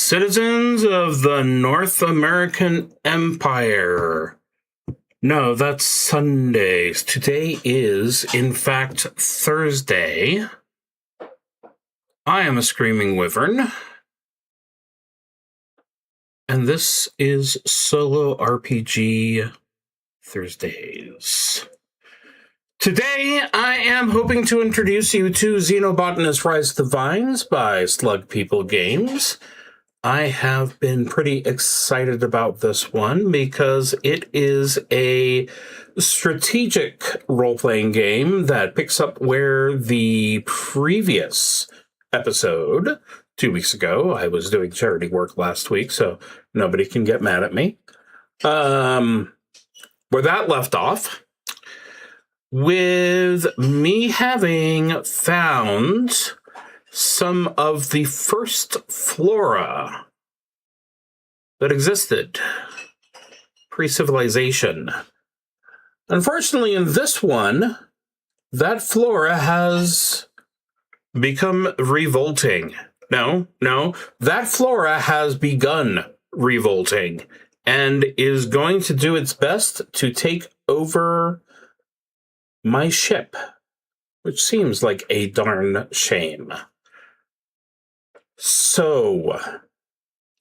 Citizens of the North American Empire. No, that's Sundays. Today is, in fact, Thursday. I am a ScreamingWyvern. And this is Solo RPG Thursdays. Today, I am hoping to introduce you to Xenobotanist Rise of the Vines by Slug People Games. I have been pretty excited about this one because it is a strategic role-playing game that picks up where the previous episode, 2 weeks ago, I was doing charity work last week, so nobody can get mad at me. Where that left off, with me having found some of the first flora that existed pre-civilization. Unfortunately, in this one, that flora has become revolting. No, that flora has begun revolting and is going to do its best to take over my ship, which seems like a darn shame. So,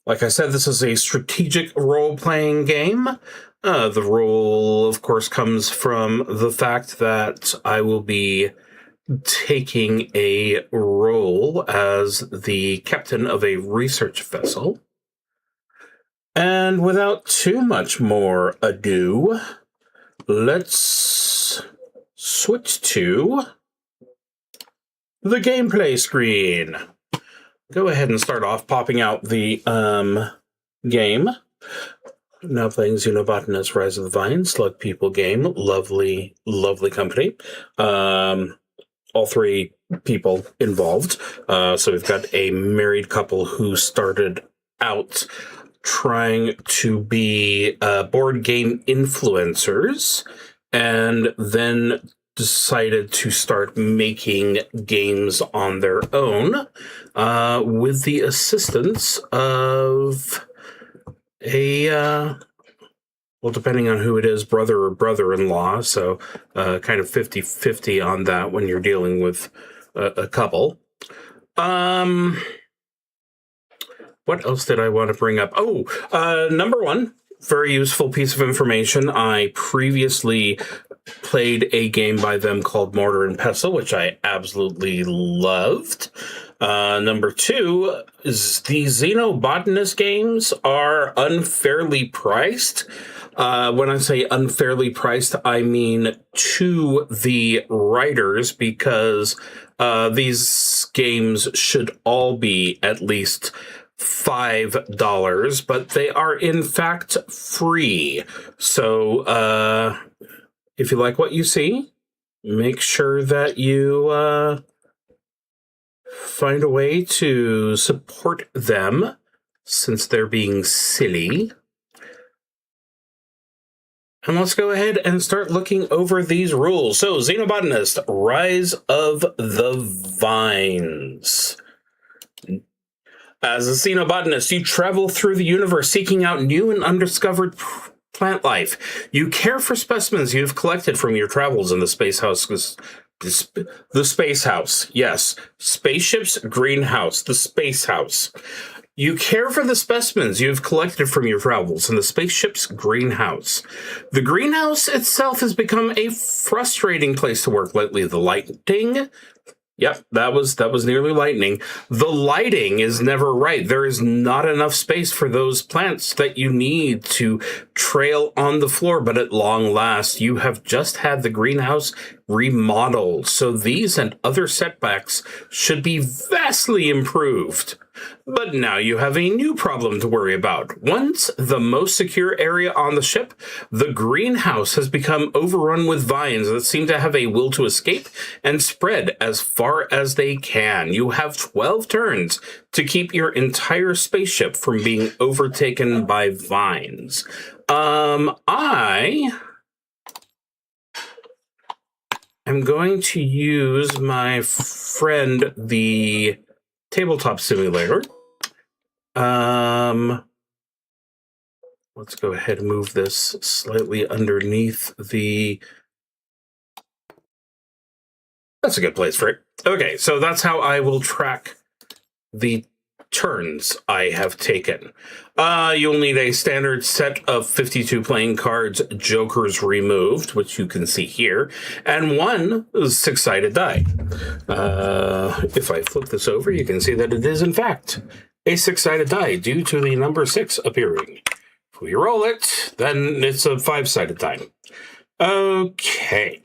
like I said, this is a strategic role-playing game. The role, of course, comes from the fact that I will be taking a role as the captain of a research vessel. And without too much more ado, let's switch to the gameplay screen. Go ahead and start off popping out the game. Now playing Xenobotanist Rise of the Vines, Slug People game. Lovely, lovely company. All three people involved. So we've got a married couple who started out trying to be board game influencers and then decided to start making games on their own with the assistance of a, well, depending on who it is, brother or brother-in-law, so kind of 50-50 on that when you're dealing with a couple. What else did I want to bring up? Oh, number one, very useful piece of information. I previously played a game by them called Mortar and Pestle, which I absolutely loved. Number two is the Xenobotanist games are unfairly priced. When I say unfairly priced, I mean to the writers, because these games should all be at least $5, but they are in fact free. So if you like what you see, make sure that you find a way to support them since they're being silly. And let's go ahead and start looking over these rules. So, Xenobotanist, Rise of the Vines. As a Xenobotanist, you travel through the universe seeking out new and undiscovered plant life. You care for specimens you have collected from your travels in the space house. The space house, yes. Spaceship's greenhouse, the space house. You care for the specimens you have collected from your travels in the spaceship's greenhouse. The greenhouse itself has become a frustrating place to work lately. The lighting... Yep, that was nearly lightning. The lighting is never right. There is not enough space for those plants that you need to trail on the floor, but at long last, you have just had the greenhouse remodeled. So these and other setbacks should be vastly improved. But now you have a new problem to worry about. Once the most secure area on the ship, the greenhouse has become overrun with vines that seem to have a will to escape and spread as far as they can. You have 12 turns to keep your entire spaceship from being overtaken by vines. I am going to use my friend, the Tabletop Simulator, Let's go ahead and move this slightly underneath the... That's a good place for it. Okay, so that's how I will track the turns I have taken. You'll need a standard set of 52 playing cards, jokers removed, which you can see here, and one six-sided die. If I flip this over, you can see that it is, in fact, a six-sided die due to the number 6 appearing. If we roll it, then it's a five-sided die. Okay.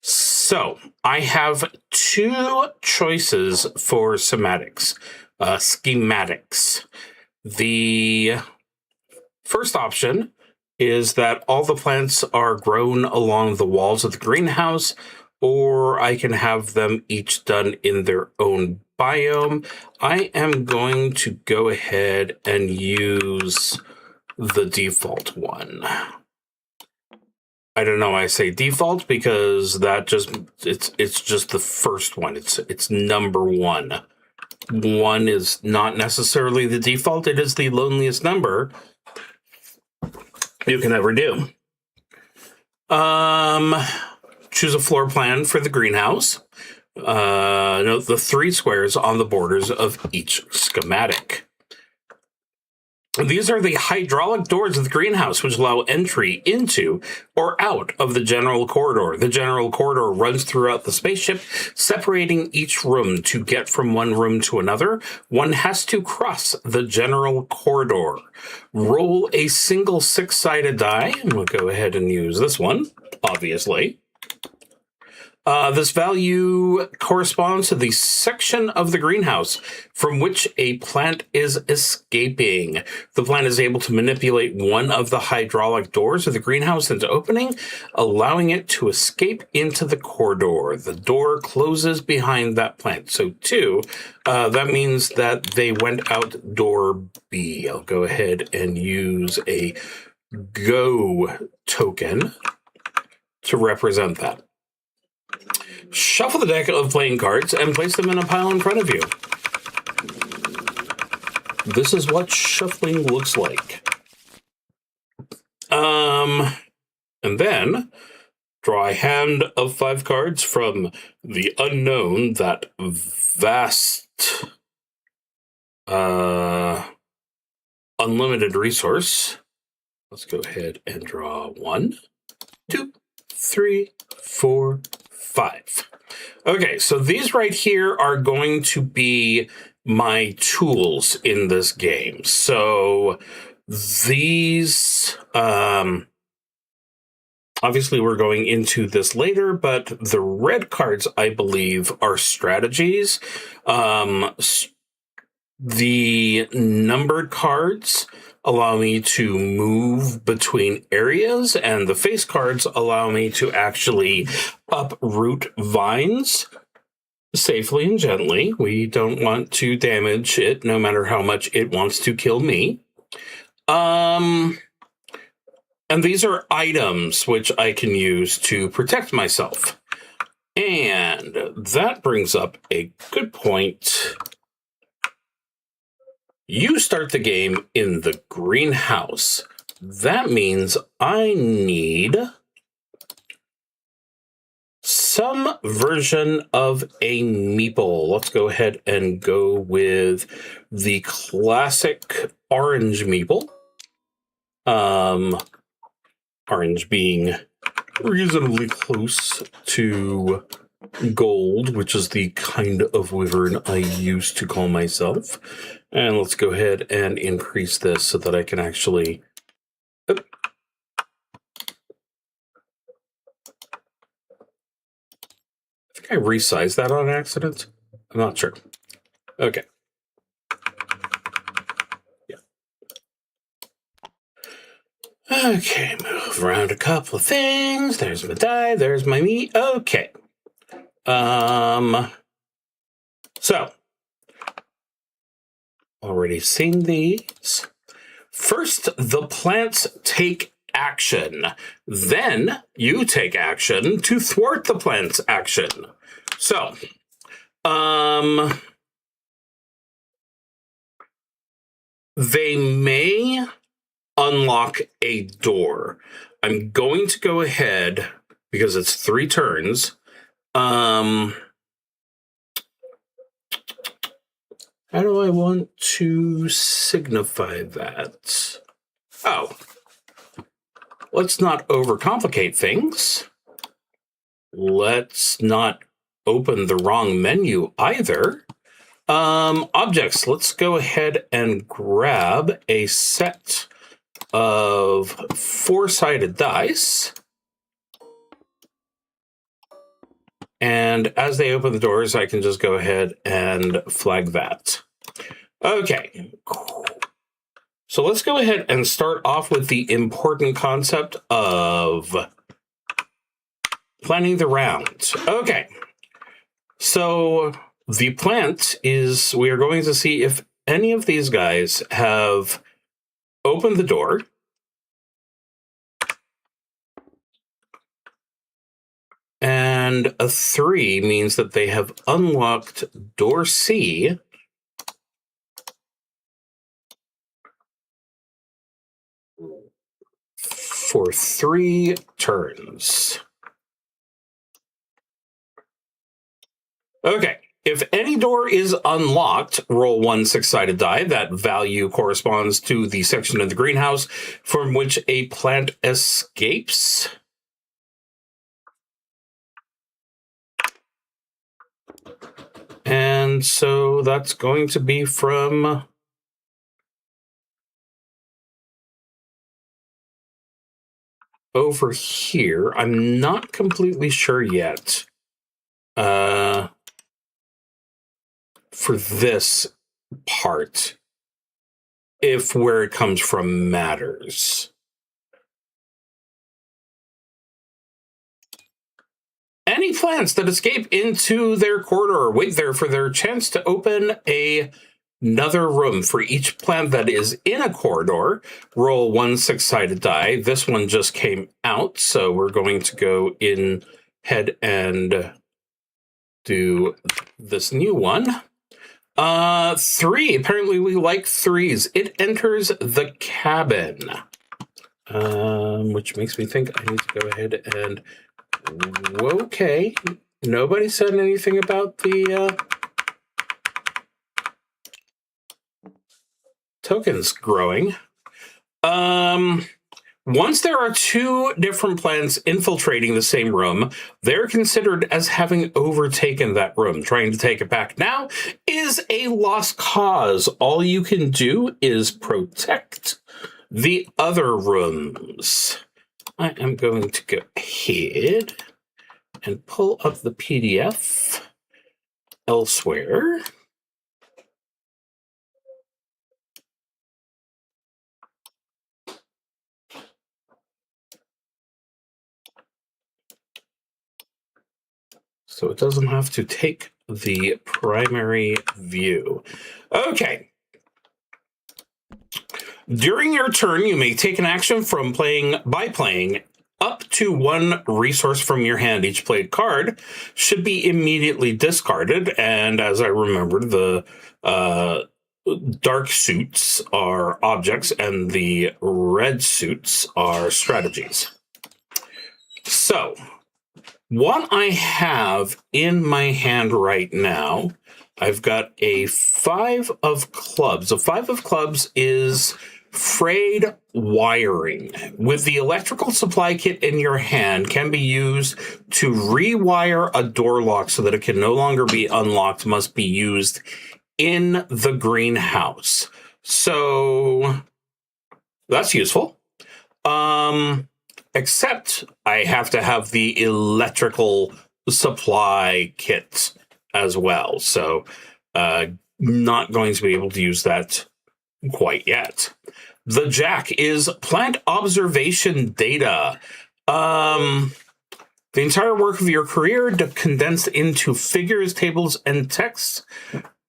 So, I have two choices for schematics. The first option is that all the plants are grown along the walls of the greenhouse, or I can have them each done in their own biome. I am going to go ahead and use the default one. I don't know why I say default, because that just it's just the first one. It's number 1. 1 is not necessarily the default. It is the loneliest number you can ever do. Choose a floor plan for the greenhouse. Note the 3 squares on the borders of each schematic. These are the hydraulic doors of the greenhouse, which allow entry into or out of the general corridor. The general corridor runs throughout the spaceship, separating each room. To get from one room to another, one has to cross the general corridor. Roll a single 6-sided die, and we'll go ahead and use this one, obviously. This value corresponds to the section of the greenhouse from which a plant is escaping. The plant is able to manipulate one of the hydraulic doors of the greenhouse into opening, allowing it to escape into the corridor. The door closes behind that plant. So 2, that means that they went out door B. I'll go ahead and use a go token to represent that. Shuffle the deck of playing cards and place them in a pile in front of you. This is what shuffling looks like. And then draw a hand of 5 cards from the unknown, that vast, unlimited resource. Let's go ahead and draw 1, 2, 3, 4, 5. Okay, so these right here are going to be my tools in this game. So these, obviously we're going into this later, but the red cards, I believe, are strategies. The numbered cards allow me to move between areas, and the face cards allow me to actually uproot vines safely and gently. We don't want to damage it, no matter how much it wants to kill me. And these are items which I can use to protect myself. And that brings up a good point. You start the game in the greenhouse. That means I need some version of a meeple. Let's go ahead and go with the classic orange meeple. Orange being reasonably close to gold, which is the kind of wyvern I used to call myself. And let's go ahead and increase this so that I can actually... I think I resized that on accident. I'm not sure. Okay. Yeah. Okay, move around a couple of things. There's my die, there's my meat. Okay. So, already seen these. First, the plants take action. Then you take action to thwart the plant's action. So, they may unlock a door. I'm going to go ahead, because it's 3 turns. How do I want to signify that? Oh, let's not overcomplicate things. Let's not open the wrong menu either. Objects, let's go ahead and grab a set of 4-sided dice. And as they open the doors, I can just go ahead and flag that. Okay. So let's go ahead and start off with the important concept of planning the round. Okay. So the plant is, we are going to see if any of these guys have opened the door. And a 3 means that they have unlocked door C. For 3 turns. Okay. If any door is unlocked, roll 1 6-sided die. That value corresponds to the section of the greenhouse from which a plant escapes. And so that's going to be from over here. I'm not completely sure yet. For this part, if where it comes from matters. Any plants that escape into their corridor wait there for their chance to open another room. For each plant that is in a corridor, roll 1 6-sided die. This one just came out, so we're going to go in ahead and do this new one. 3. Apparently we like 3s. It enters the cabin. Which makes me think I need to go ahead and... Okay. Nobody said anything about the tokens growing. Once there are 2 different plants infiltrating the same room, they're considered as having overtaken that room. Trying to take it back now is a lost cause. All you can do is protect the other rooms. I am going to go ahead and pull up the PDF elsewhere. So it doesn't have to take the primary view. Okay. During your turn, you may take an action by playing up to 1 resource from your hand. Each played card should be immediately discarded. And as I remembered, the dark suits are objects and the red suits are strategies. So what I have in my hand right now, I've got a 5 of clubs. A 5 of clubs is frayed wiring. With the electrical supply kit in your hand, can be used to rewire a door lock so that it can no longer be unlocked, must be used in the greenhouse. So that's useful. Except I have to have the electrical supply kit as well. So not going to be able to use that quite yet. The Jack is plant observation data. The entire work of your career condensed into figures, tables, and text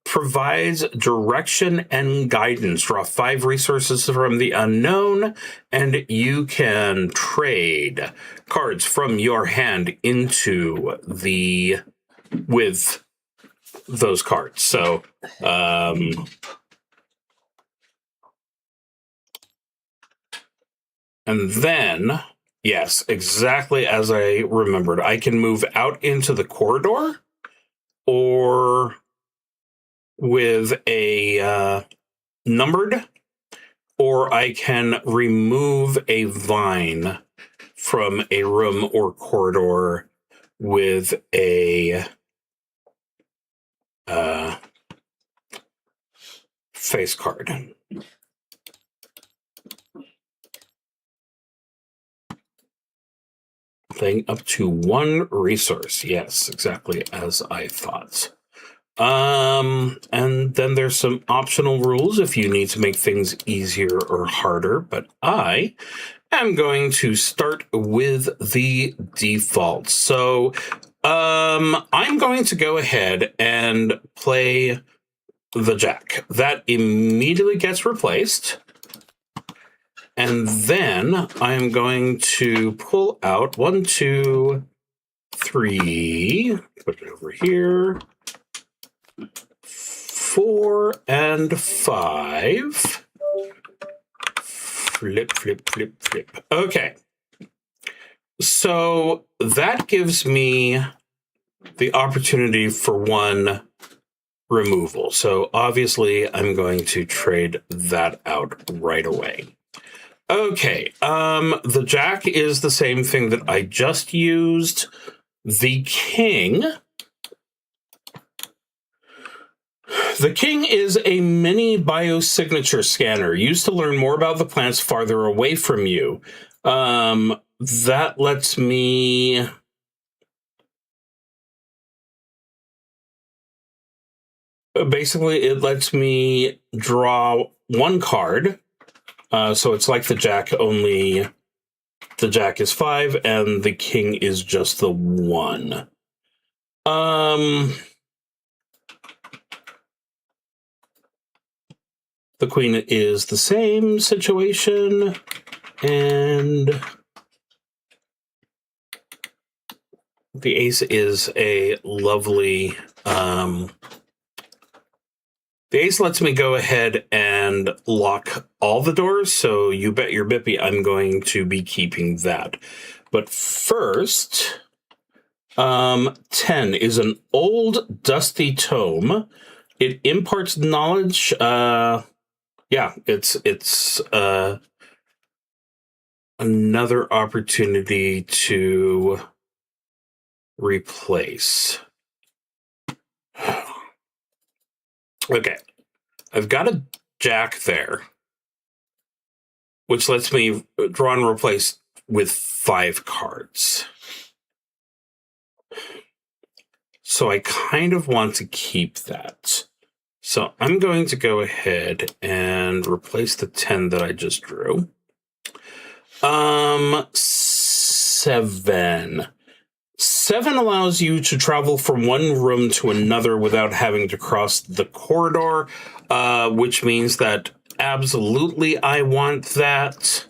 provides direction and guidance. Draw 5 resources from the unknown, and you can trade cards from your hand into with those cards. So And then, yes, exactly as I remembered, I can move out into the corridor or with a numbered, or I can remove a vine from a room or corridor with a face card. Playing up to 1 resource. Yes, exactly as I thought. And then there's some optional rules if you need to make things easier or harder, but I am going to start with the default. So, I'm going to go ahead and play the Jack. That immediately gets replaced. And then I'm going to pull out 1, 2, 3, put it over here, 4 and 5. Flip, flip, flip, flip. Okay. So that gives me the opportunity for 1 removal. So obviously I'm going to trade that out right away. Okay, the Jack is the same thing that I just used. The King. The King is a mini biosignature scanner used to learn more about the plants farther away from you. That lets me... Basically, it lets me draw 1 card. So it's like the Jack, only the Jack is 5 and the King is just the 1. The Queen is the same situation, and the Ace is a lovely... The Ace lets me go ahead and lock all the doors, so you bet your bippy I'm going to be keeping that. But first, 10 is an old dusty tome. It imparts knowledge. It's another opportunity to replace. Okay, I've got a Jack there, which lets me draw and replace with 5 cards. So I kind of want to keep that. So I'm going to go ahead and replace the 10 that I just drew. 7. 7 allows you to travel from one room to another without having to cross the corridor, which means that absolutely I want that.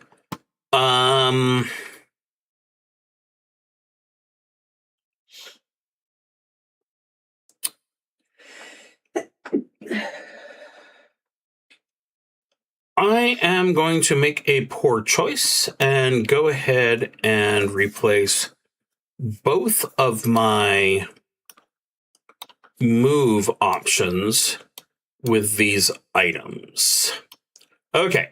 I am going to make a poor choice and go ahead and replace both of my move options with these items. Okay,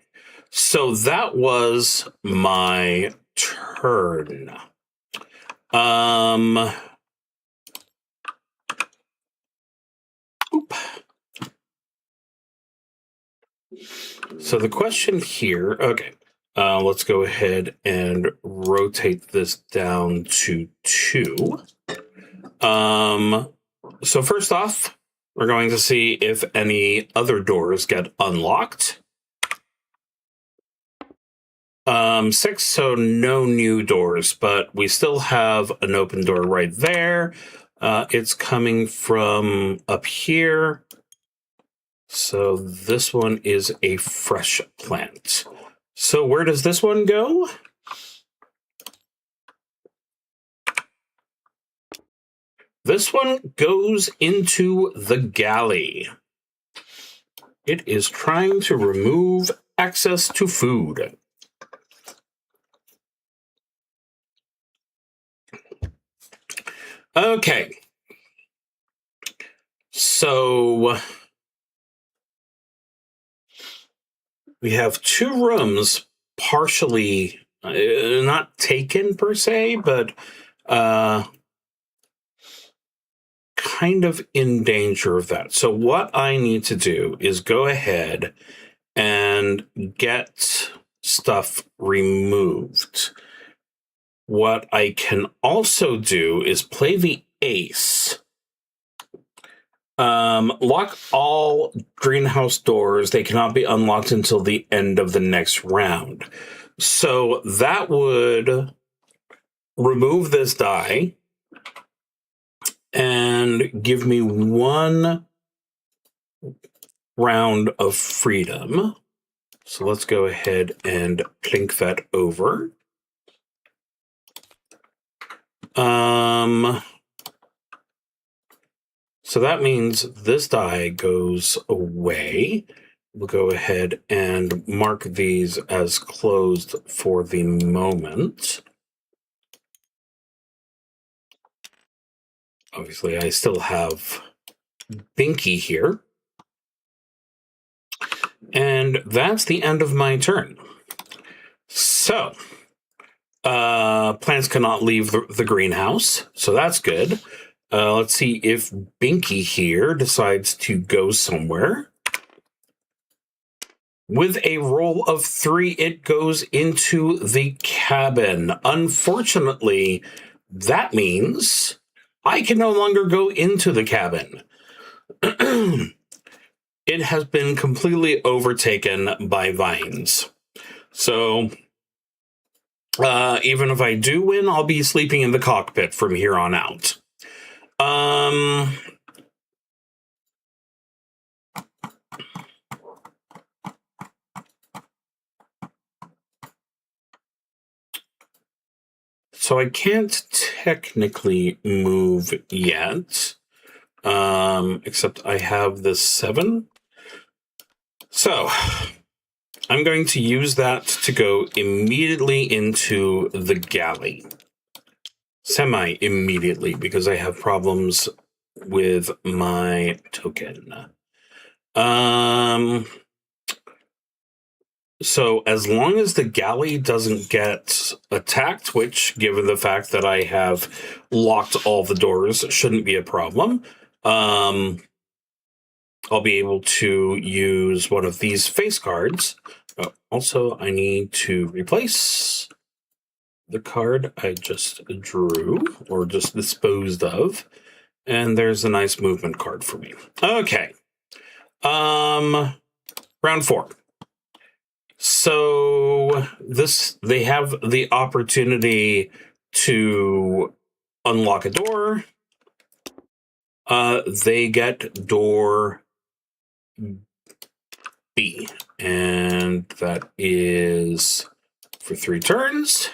so that was my turn. So the question here, okay, let's go ahead and rotate this down to 2. So first off, we're going to see if any other doors get unlocked. 6, so no new doors, but we still have an open door right there. It's coming from up here. So this one is a fresh plant. So where does this one go? This one goes into the galley. It is trying to remove access to food. Okay. So we have 2 rooms partially not taken per se, but kind of in danger of that. So what I need to do is go ahead and get stuff removed. What I can also do is play the ace. Lock all greenhouse doors. They cannot be unlocked until the end of the next round. So that would remove this die and give me 1 round of freedom. So let's go ahead and clink that over. So that means this die goes away. We'll go ahead and mark these as closed for the moment. Obviously, I still have Binky here. And that's the end of my turn. So, plants cannot leave the greenhouse, so that's good. Let's see if Binky here decides to go somewhere. With a roll of 3, it goes into the cabin. Unfortunately, that means I can no longer go into the cabin. It has been completely overtaken by vines. So, even if I do win, I'll be sleeping in the cockpit from here on out. So I can't technically move yet, except I have this 7. So I'm going to use that to go immediately into the galley. Semi-immediately, because I have problems with my token. So as long as the galley doesn't get attacked, which, given the fact that I have locked all the doors, shouldn't be a problem, I'll be able to use one of these face cards. Also, I need to replace the card I just drew, or just disposed of, and there's a nice movement card for me. Okay. Round 4. So they have the opportunity to unlock a door. They get door B, and that is for 3 turns.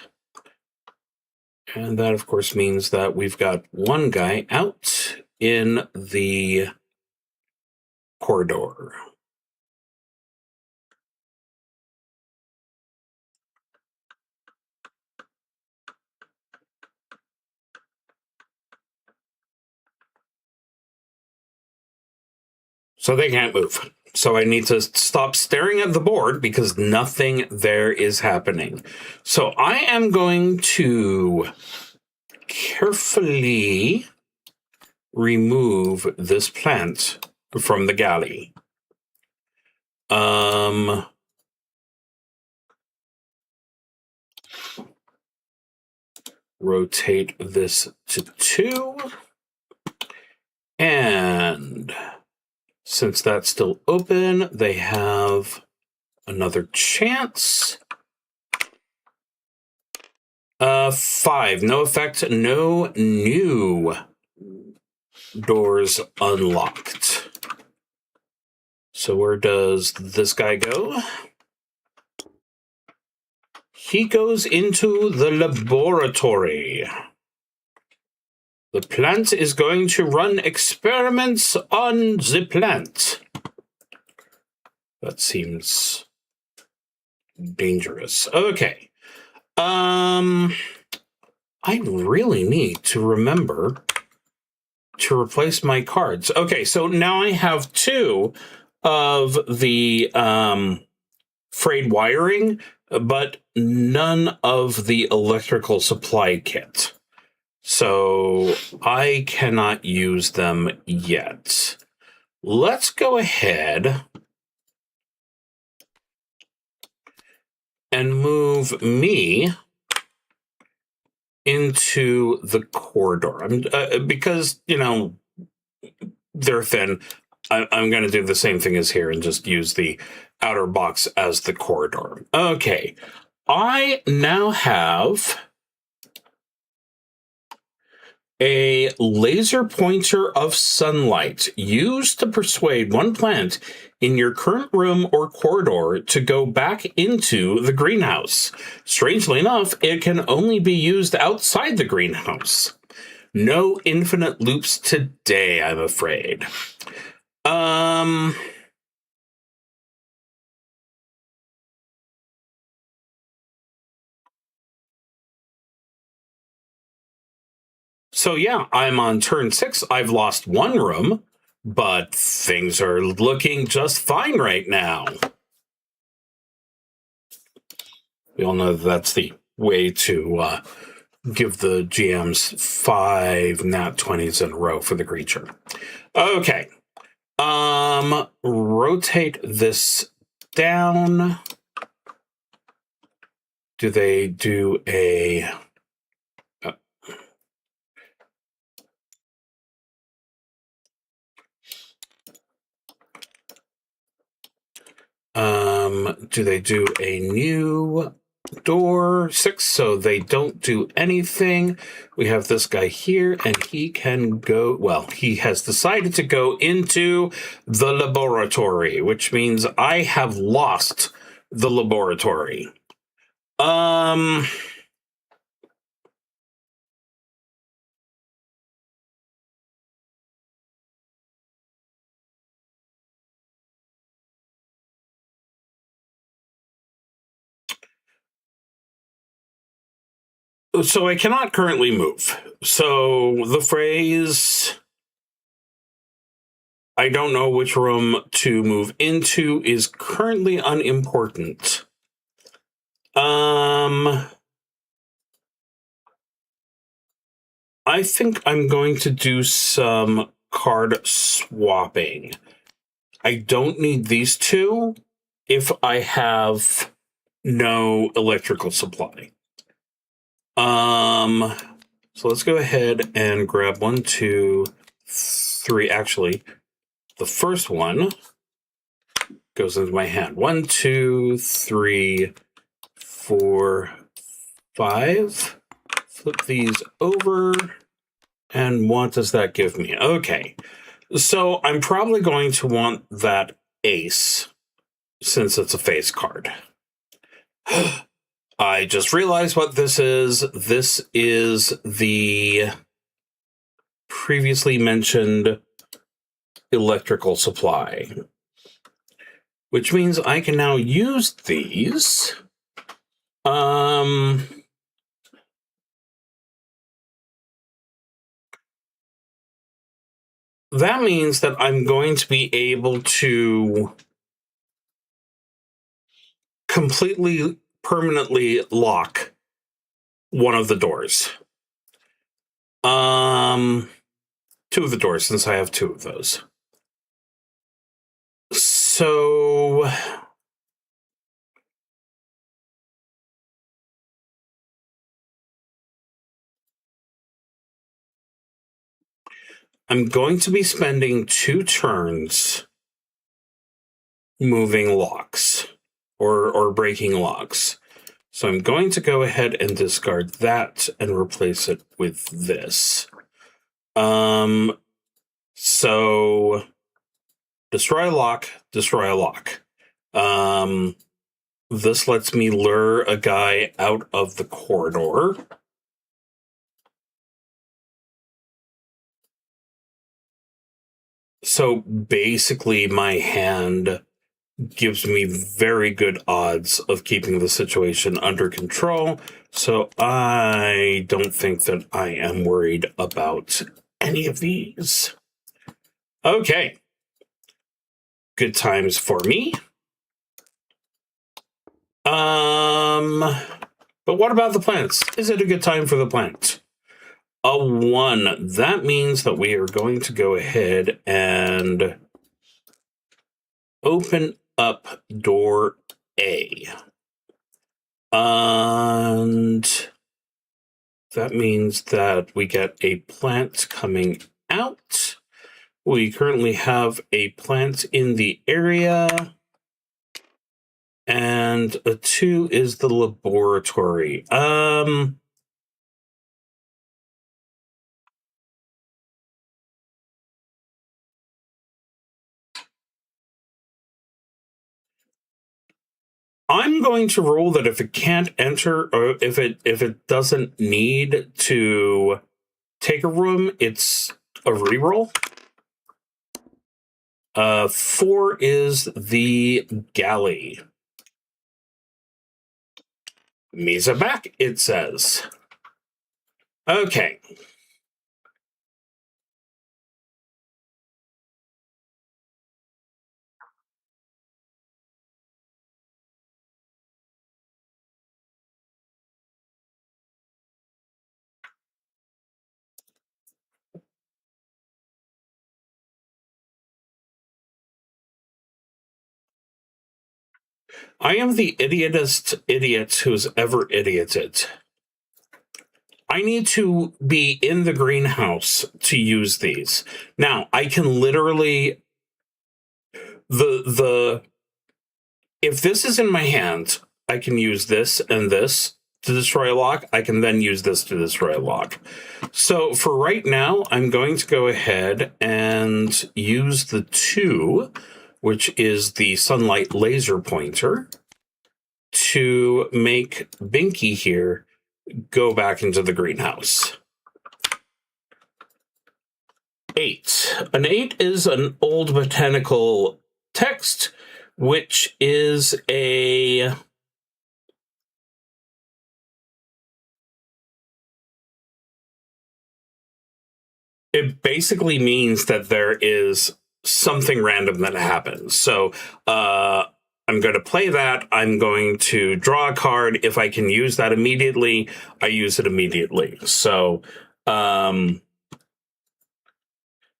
And that, of course, means that we've got 1 guy out in the corridor. So they can't move. So I need to stop staring at the board because nothing there is happening. So I am going to carefully remove this plant from the galley. Rotate this to 2. And since that's still open, they have another chance. 5. No effect. No new doors unlocked. So where does this guy go? He goes into the laboratory. The plant is going to run experiments on the plant. That seems dangerous. Okay. I really need to remember to replace my cards. Okay, so now I have 2 of the frayed wiring, but none of the electrical supply kit. So I cannot use them yet. Let's go ahead and move me into the corridor. Because, you know, they're thin, I'm going to do the same thing as here and just use the outer box as the corridor. Okay, I now have a laser pointer of sunlight used to persuade one plant in your current room or corridor to go back into the greenhouse. Strangely enough, it can only be used outside the greenhouse. No infinite loops today, I'm afraid. So yeah, I'm on turn 6. I've lost 1 room, but things are looking just fine right now. We all know that's the way to give the GMs 5 nat 20s in a row for the creature. Okay. Rotate this down. Do they do a... do they do a new door 6? So they don't do anything. We have this guy here, and he can go, well, he has decided to go into the laboratory, which means I have lost the laboratory. So I cannot currently move. So the phrase, I don't know which room to move into, is currently unimportant. I think I'm going to do some card swapping. I don't need these 2 if I have no electrical supply. So let's go ahead and grab 1, 2, 3. Actually, the first one goes into my hand. 1, 2, 3, 4, 5. Flip these over. And what does that give me? Okay. So I'm probably going to want that ace, since it's a face card. I just realized what this is. This is the previously mentioned electrical supply, which means I can now use these. That means that I'm going to be able to completely, permanently lock one of the doors. 2 of the doors, since I have 2 of those. So I'm going to be spending 2 turns moving locks or breaking locks. So I'm going to go ahead and discard that and replace it with this. So destroy a lock, destroy a lock. This lets me lure a guy out of the corridor. So basically my hand gives me very good odds of keeping the situation under control. So I don't think that I am worried about any of these. Okay. Good times for me. But what about the planets? Is it a good time for the planets? A 1. That means that we are going to go ahead and open up door A. And that means that we get a plant coming out. We currently have a plant in the area. And a 2 is the laboratory. I'm going to rule that if it can't enter, or if it doesn't need to take a room, it's a reroll. 4 is the galley. Misa back, it says. Okay. I am the idiotest idiot who's ever idioted. I need to be in the greenhouse to use these. Now, I can literally... If this is in my hand, I can use this and this to destroy a lock. I can then use this to destroy a lock. So for right now, I'm going to go ahead and use the 2, which is the sunlight laser pointer, to make Binky here go back into the greenhouse. 8. An 8 is an old botanical text, which is a... It basically means that there is something random that happens. So I'm going to play that. I'm going to draw a card. If I can use that immediately, I use it immediately. So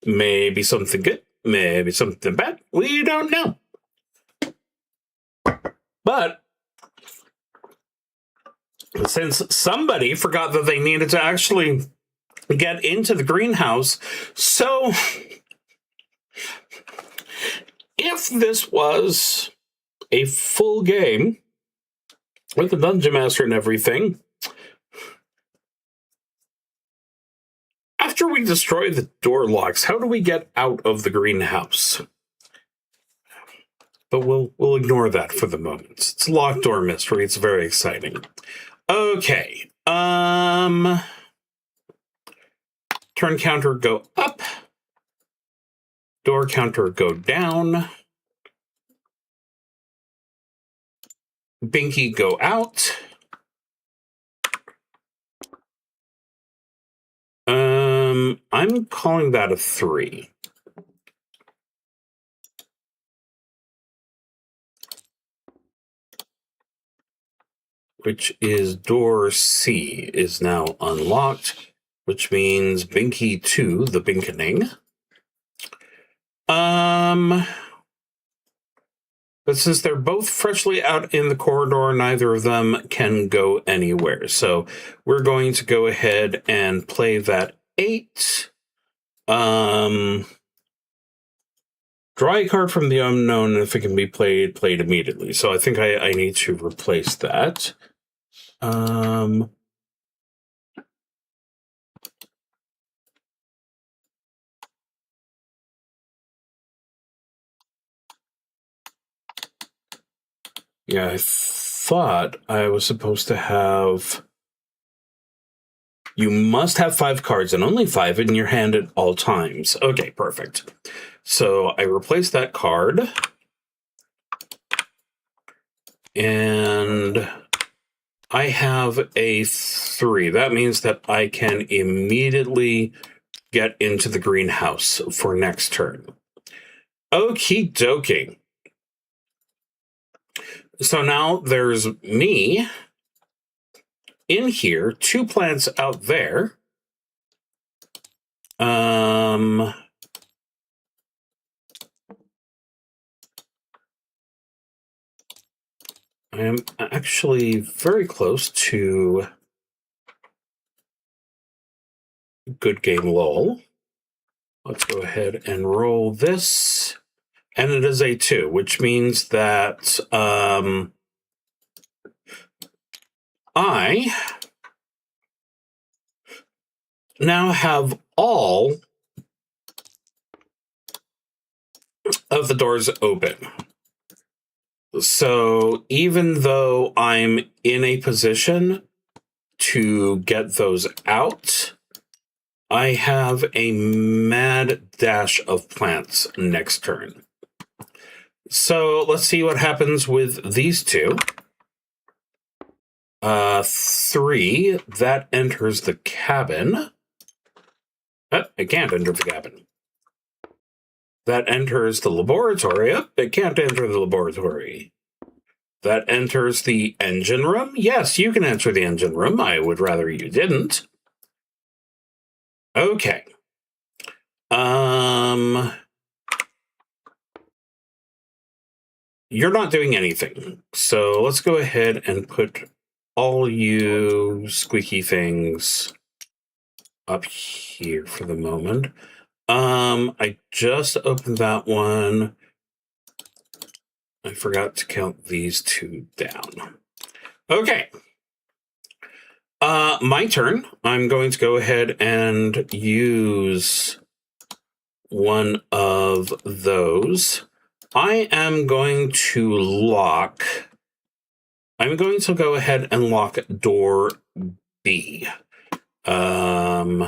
maybe something good, maybe something bad. We don't know. But since somebody forgot that they needed to actually get into the greenhouse, so if this was a full game with the Dungeon Master and everything, after we destroy the door locks, how do we get out of the greenhouse? But we'll ignore that for the moment. It's a locked door mystery. It's very exciting. Okay. Turn counter go up. Door counter go down. Binky go out. I'm calling that a 3. Which is door C is now unlocked, which means Binky 2, the Binkening. But since they're both freshly out in the corridor, neither of them can go anywhere. So we're going to go ahead and play that 8. Draw a card from the unknown, and if it can be played immediately. So I think I need to replace that. Yeah, I thought I was supposed to have... You must have 5 cards and only 5 in your hand at all times. Okay, perfect. So I replaced that card. And I have a 3. That means that I can immediately get into the greenhouse for next turn. Okie dokie. So now there's me in here, 2 plants out there. I am actually very close to good game lol. Let's go ahead and roll this. And it is a 2, which means that I now have all of the doors open. So even though I'm in a position to get those out, I have a mad dash of plants next turn. So let's see what happens with these 2. 3, that enters the cabin. It can't enter the cabin. That enters the laboratory. It can't enter the laboratory. That enters the engine room. Yes, you can enter the engine room. I would rather you didn't. Okay. You're not doing anything. So let's go ahead and put all you squeaky things up here for the moment. I just opened that one. I forgot to count these 2 down. Okay. My turn. I'm going to go ahead and use one of those. I am going to lock... I'm going to go ahead and lock door B. I'm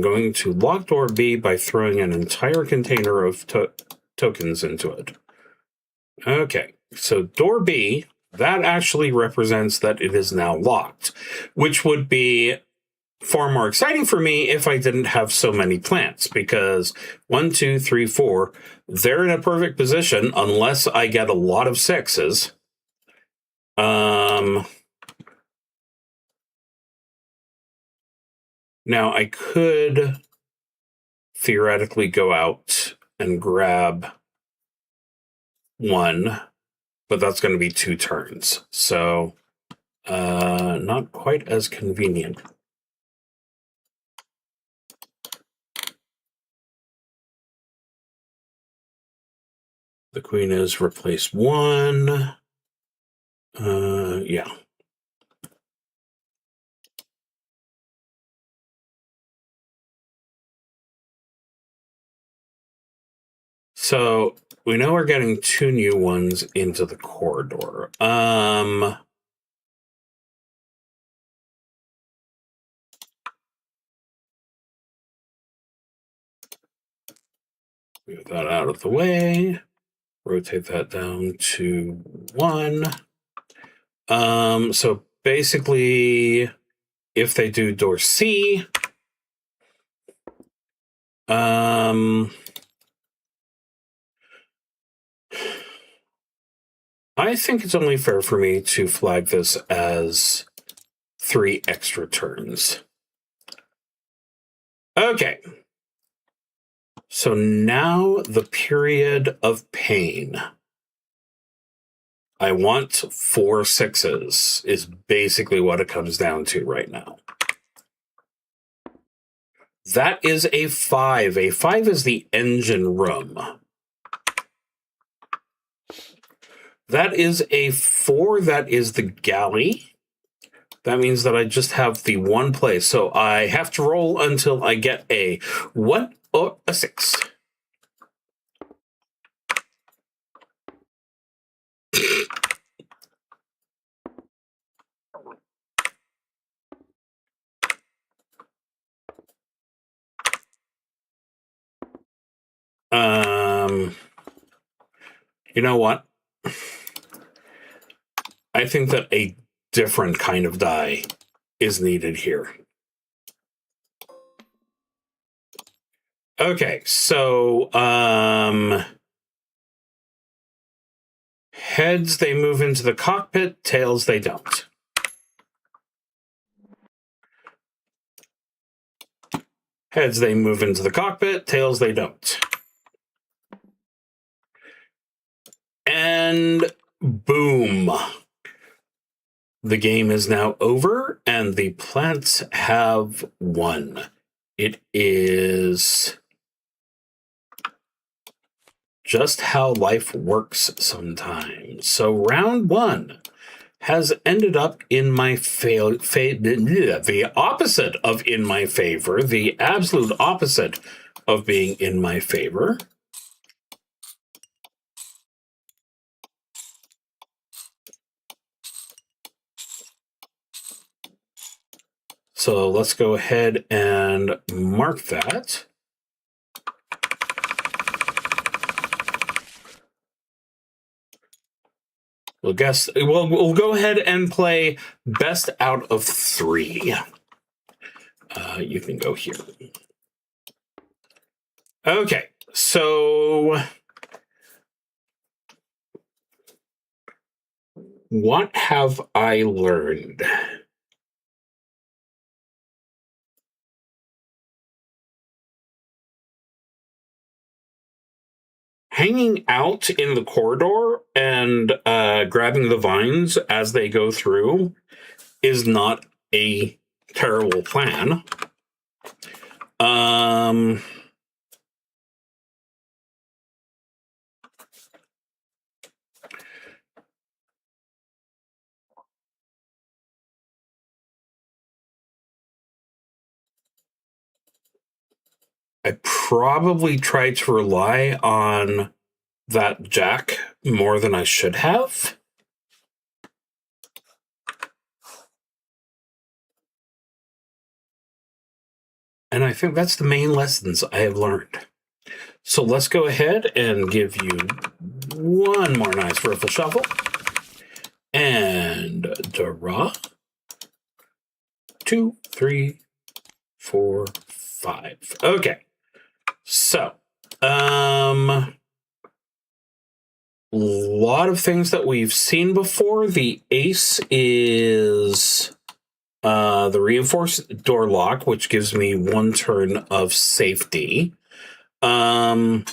going to lock door B by throwing an entire container of tokens into it. Okay, so door B, that actually represents that it is now locked, which would be far more exciting for me if I didn't have so many plants, because 1, 2, 3, 4, they're in a perfect position unless I get a lot of 6s. Now, I could theoretically go out and grab 1, but that's going to be 2 turns. So, not quite as convenient. The queen is replace 1. Yeah. So we know we're getting 2 new ones into the corridor. Move that out of the way. Rotate that down to 1. So basically, if they do door C, I think it's only fair for me to flag this as 3 extra turns. Okay. So now the period of pain. I want 4 6s is basically what it comes down to right now. That is a 5. A 5 is the engine room. That is a 4. That is the galley. That means that I just have the 1 place. So I have to roll until I get a 1 or a 6. You know what? I think that a different kind of die is needed here. Okay, so heads, they move into the cockpit. Tails, they don't. Heads, they move into the cockpit. Tails, they don't. And boom. The game is now over, and the plants have won. It is just how life works sometimes. So round 1 has ended up in my the opposite of in my favor, the absolute opposite of being in my favor. So let's go ahead and mark that. We'll go ahead and play best out of 3. You can go here. Okay, so what have I learned? Hanging out in the corridor and grabbing the vines as they go through is not a terrible plan. I probably tried to rely on that jack more than I should have. And I think that's the main lessons I have learned. So let's go ahead and give you one more nice riffle shuffle. And draw. 2, 3, 4, 5. Okay. So, a lot of things that we've seen before. The ace is the reinforced door lock, which gives me 1 turn of safety. The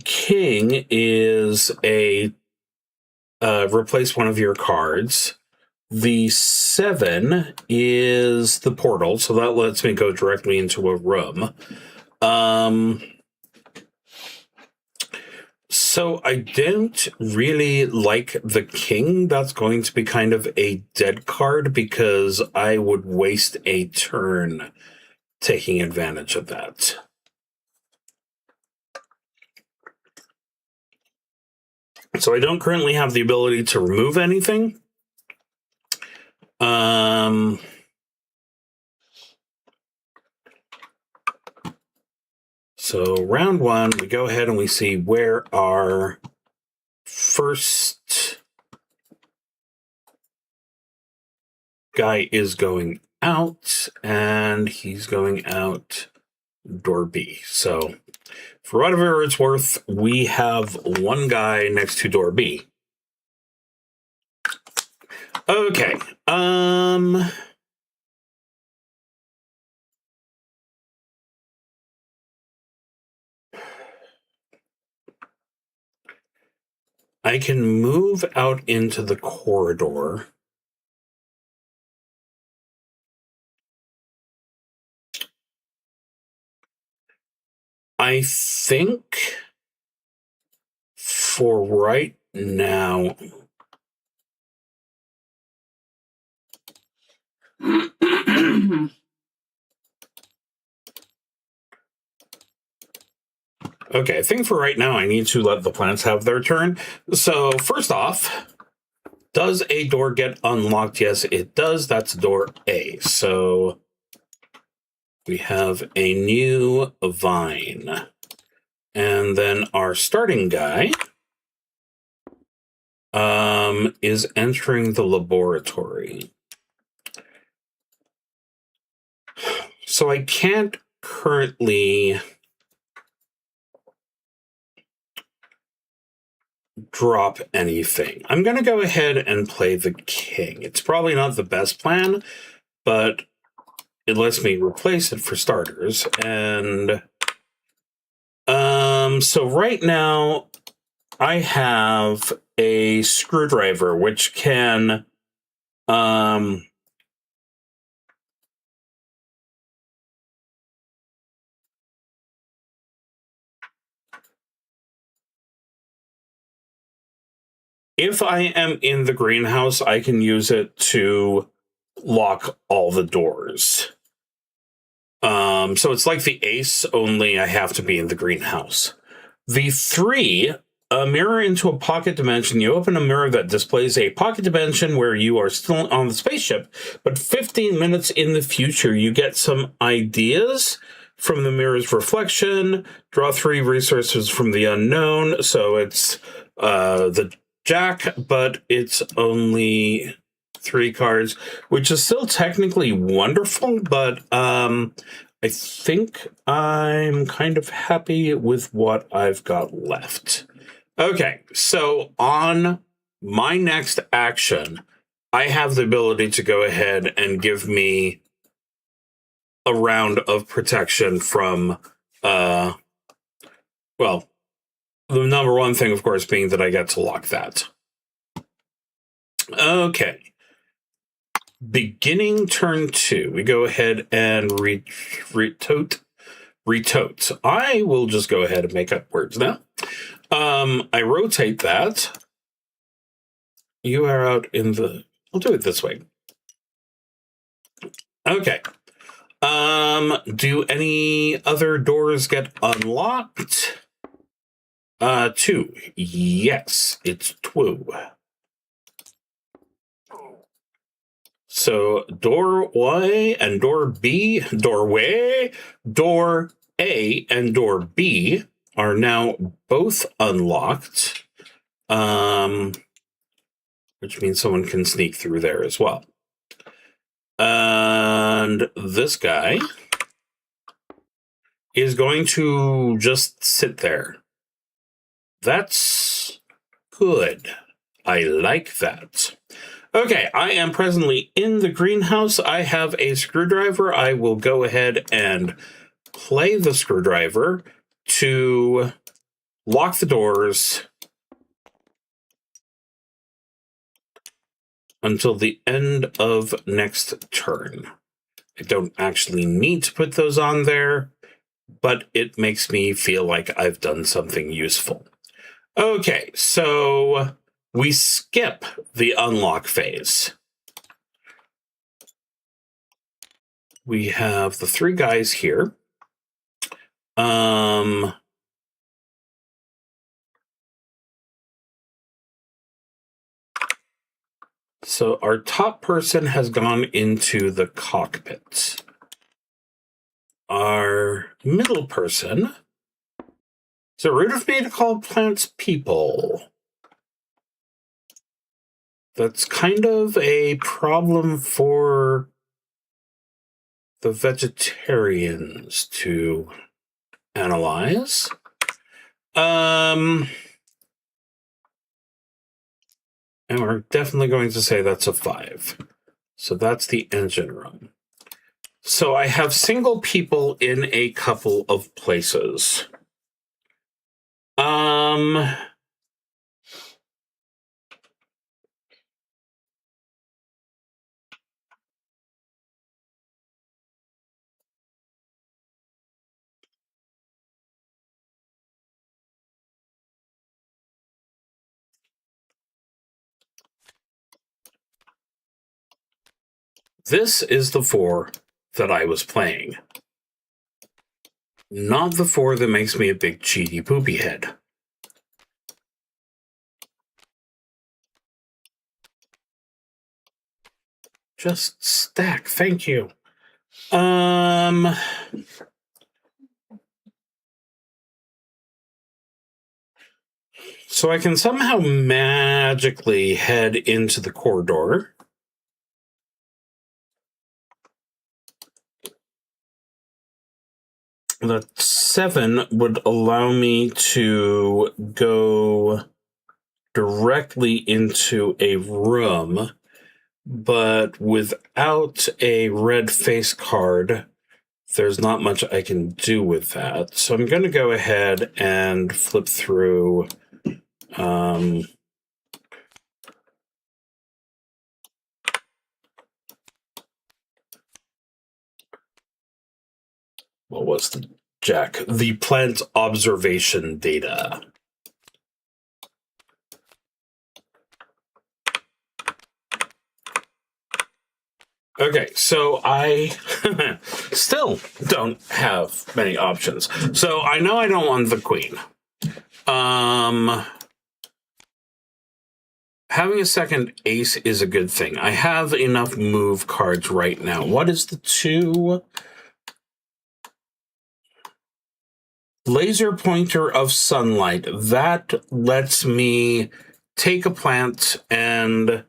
king is a replace one of your cards. The 7 is the portal, so that lets me go directly into a room. So I don't really like the king. That's going to be kind of a dead card because I would waste a turn taking advantage of that. So I don't currently have the ability to remove anything. So round 1, we go ahead and we see where our first guy is going out, and he's going out door B. So for whatever it's worth, we have 1 guy next to door B. Okay. I can move out into the corridor. I think for right now, okay, I think for right now, I need to let the plants have their turn. So first off, does a door get unlocked? Yes, it does. That's door A. So we have a new vine. And then our starting guy is entering the laboratory. So I can't currently drop anything. I'm going to go ahead and play the king. It's probably not the best plan, but it lets me replace it for starters. And so right now I have a screwdriver which can if I am in the greenhouse, I can use it to lock all the doors. So it's like the ace, only I have to be in the greenhouse. The 3, a mirror into a pocket dimension. You open a mirror that displays a pocket dimension where you are still on the spaceship, but 15 minutes in the future, you get some ideas from the mirror's reflection. Draw 3 resources from the unknown. So it's the Jack, but it's only 3 cards, which is still technically wonderful, but I think I'm kind of happy with what I've got left. Okay, so on my next action, I have the ability to go ahead and give me a round of protection from, well, the number one thing, of course, being that I get to lock that. Okay. Beginning turn 2, we go ahead and retote. I will just go ahead and make up words now. I rotate that. You are out in the... I'll do it this way. Okay. Do any other doors get unlocked? 2. Yes, it's 2. So doorway and door B, doorway, door A and door B are now both unlocked, which means someone can sneak through there as well. And this guy is going to just sit there. That's good. I like that. Okay, I am presently in the greenhouse. I have a screwdriver. I will go ahead and play the screwdriver to lock the doors until the end of next turn. I don't actually need to put those on there, but it makes me feel like I've done something useful. Okay, so we skip the unlock phase. We have the 3 guys here. So our top person has gone into the cockpit. Our middle person... Is it rude of me to call plants people? That's kind of a problem for the vegetarians to analyze. And we're definitely going to say that's a 5. So that's the engine room. So I have single people in a couple of places. This is the 4 that I was playing. Not the 4 that makes me a big cheaty poopy head. Just stack, thank you. So I can somehow magically head into the corridor. The 7 would allow me to go directly into a room, but without a red face card, there's not much I can do with that. So I'm going to go ahead and flip through what was the Jack? The plant observation data. Okay, so I still don't have many options. So I know I don't want the queen. Having a second ace is a good thing. I have enough move cards right now. What is the 2? Laser pointer of sunlight. That lets me take a plant and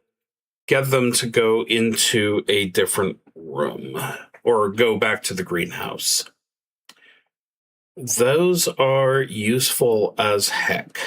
get them to go into a different room or go back to the greenhouse. Those are useful as heck.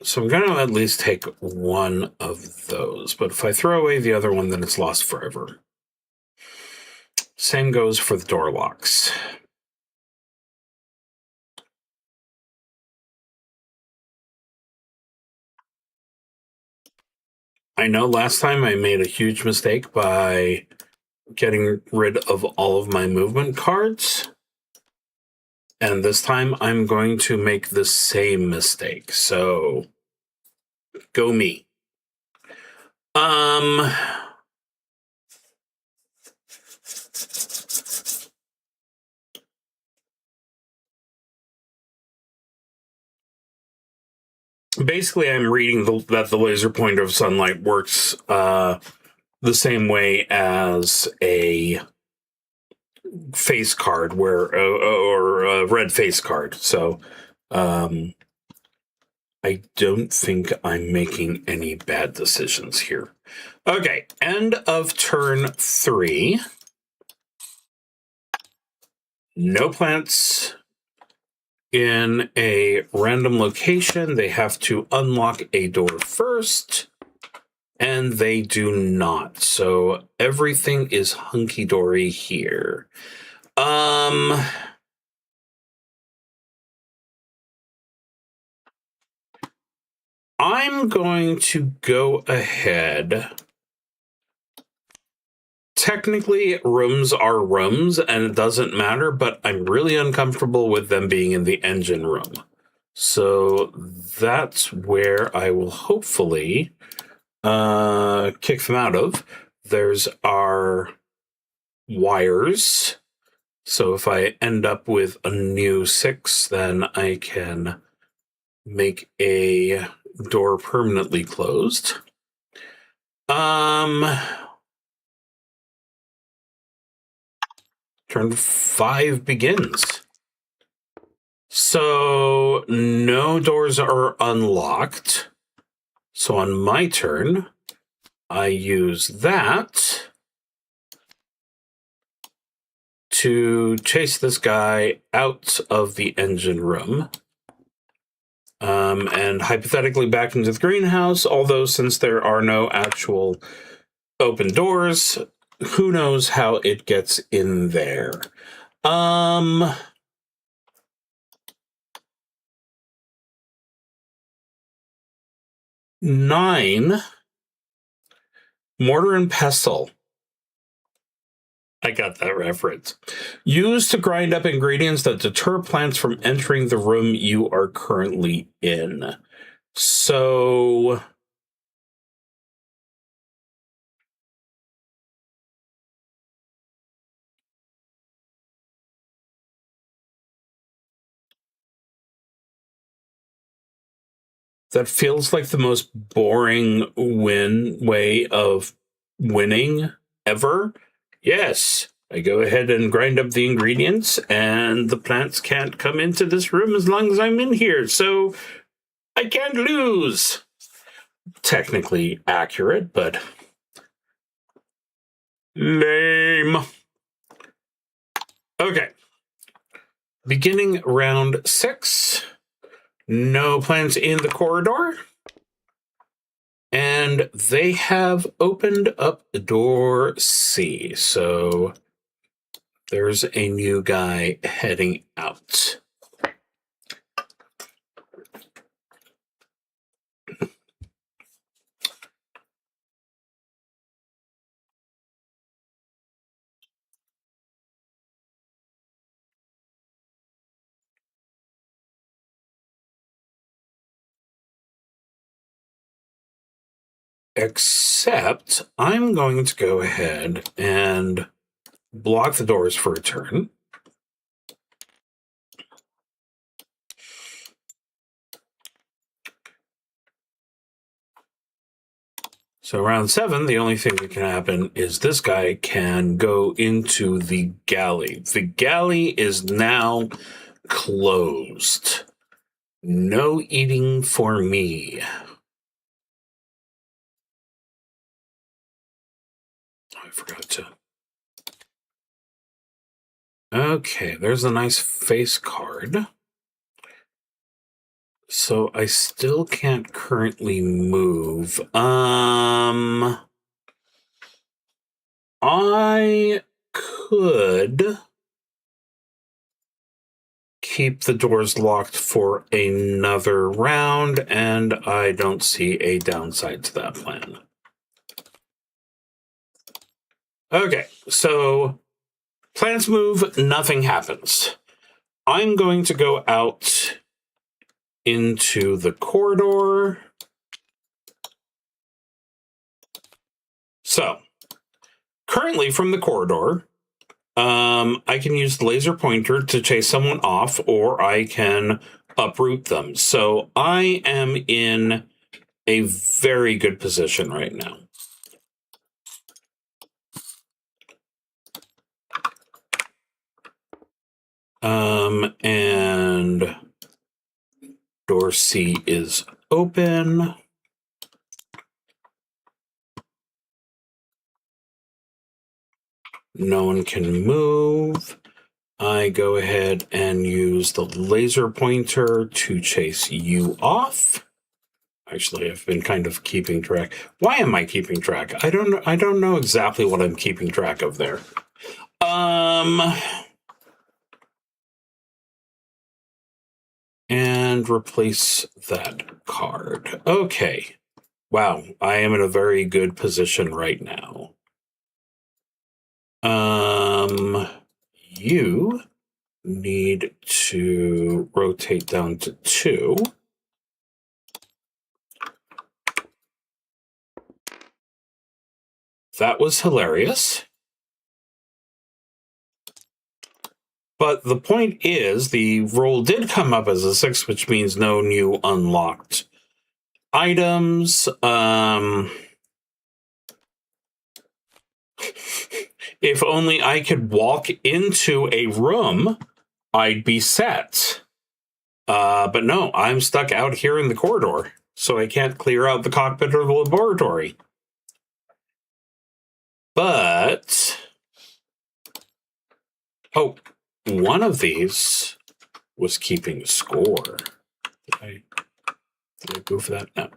So I'm going to at least take one of those. But if I throw away the other one, then it's lost forever. Same goes for the door locks. I know last time I made a huge mistake by getting rid of all of my movement cards. And this time I'm going to make the same mistake. So go me. Basically, I'm reading that the laser pointer of sunlight works the same way as a face card, or a red face card. So I don't think I'm making any bad decisions here. Okay, end of turn 3. No plants in a random location. They have to unlock a door first, and they do not. So everything is hunky-dory here. I'm going to go ahead. Technically, rooms are rooms, and it doesn't matter, but I'm really uncomfortable with them being in the engine room. So that's where I will hopefully kick them out of. There's our wires. So if I end up with a new 6, then I can make a door permanently closed. Turn 5 begins. So no doors are unlocked. So on my turn, I use that to chase this guy out of the engine room. And hypothetically back into the greenhouse, although since there are no actual open doors, who knows how it gets in there. 9, mortar and pestle. I got that reference. Used to grind up ingredients that deter plants from entering the room you are currently in. So That feels like the most boring way of winning ever. Yes, I go ahead and grind up the ingredients, and the plants can't come into this room as long as I'm in here, so I can't lose. Technically accurate, but lame. Okay. Beginning round 6. No plants in the corridor. And they have opened up door C. So there's a new guy heading out. Except I'm going to go ahead and block the doors for a turn. So round 7, the only thing that can happen is this guy can go into the galley. The galley is now closed. No eating for me. I forgot to. Okay, there's a nice face card. So I still can't currently move. I could keep the doors locked for another round, and I don't see a downside to that plan. Okay, so plants move, nothing happens. I'm going to go out into the corridor. So, currently from the corridor, I can use the laser pointer to chase someone off, or I can uproot them. So I am in a very good position right now. And door C is open. No one can move. I go ahead and use the laser pointer to chase you off. Actually, I've been kind of keeping track. Why am I keeping track? I don't know exactly what I'm keeping track of there. And replace that card. Okay. Wow, I am in a very good position right now. You need to rotate down to 2. That was hilarious. But the point is, the roll did come up as a 6, which means no new unlocked items. If only I could walk into a room, I'd be set. But no, I'm stuck out here in the corridor, so I can't clear out the cockpit or the laboratory. But... oh, one of these was keeping score. Did I go for that? No.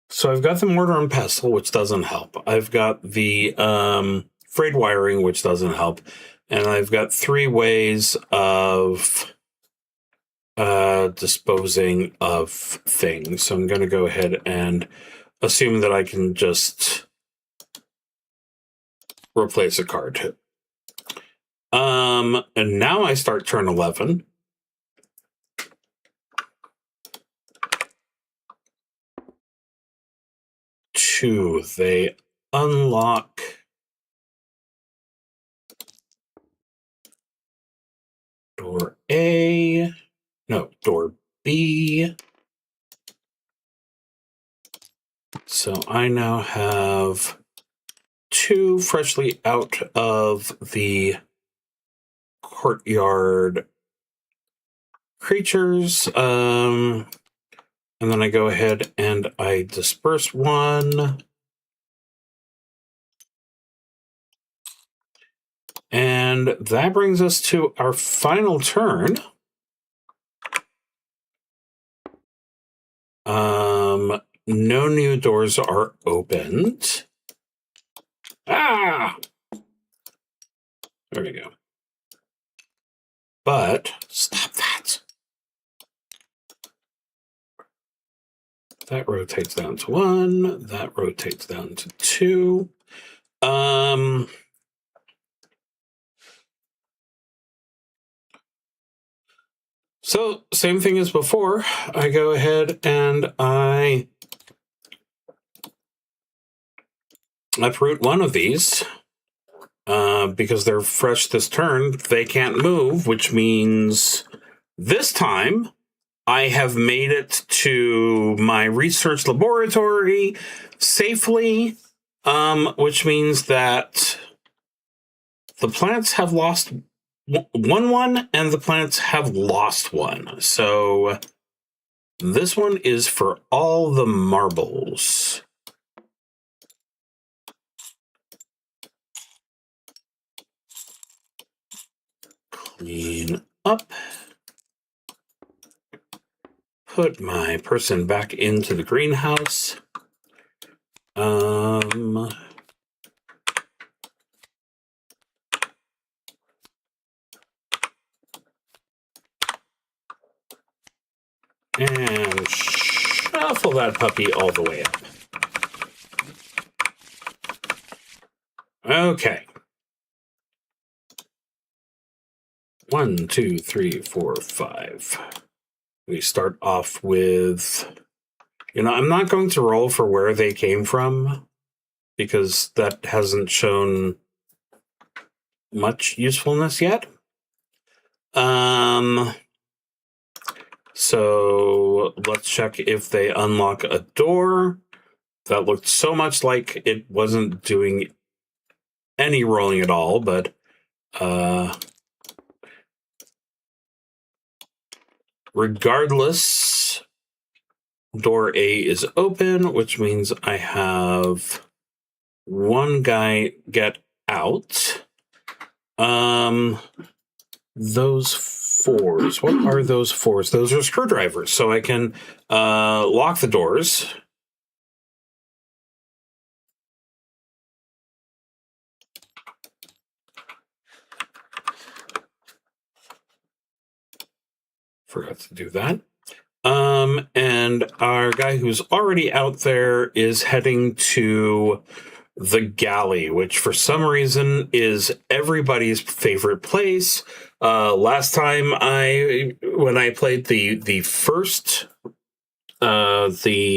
So I've got the mortar and pestle, which doesn't help. I've got the frayed wiring, which doesn't help. And I've got 3 ways of disposing of things. So I'm going to go ahead and assume that I can just replace a card. And now I start turn 11. 2. They unlock door A. No, door B. So I now have 2 freshly out of the courtyard creatures. And then I go ahead and I disperse 1. And that brings us to our final turn. No new doors are opened. Ah! There we go. But, stop that. That rotates down to 1. That rotates down to 2. So, same thing as before. I go ahead and I uproot 1 of these. Because they're fresh this turn, they can't move, which means this time I have made it to my research laboratory safely, which means that the plants have lost 1 and the plants have lost 1. So this one is for all the marbles. Clean up. Put my person back into the greenhouse. And shuffle that puppy all the way up. Okay. 1, 2, 3, 4, 5. We start off with, I'm not going to roll for where they came from because that hasn't shown much usefulness yet. So let's check if they unlock a door. That looked so much like it wasn't doing any rolling at all, but regardless, door A is open, which means I have 1 guy get out. Those 4s. What are those 4s? Those are screwdrivers, so I can lock the doors. Forgot to do that. And our guy who's already out there is heading to the galley, which for some reason is everybody's favorite place. Last time when I played the first Flora,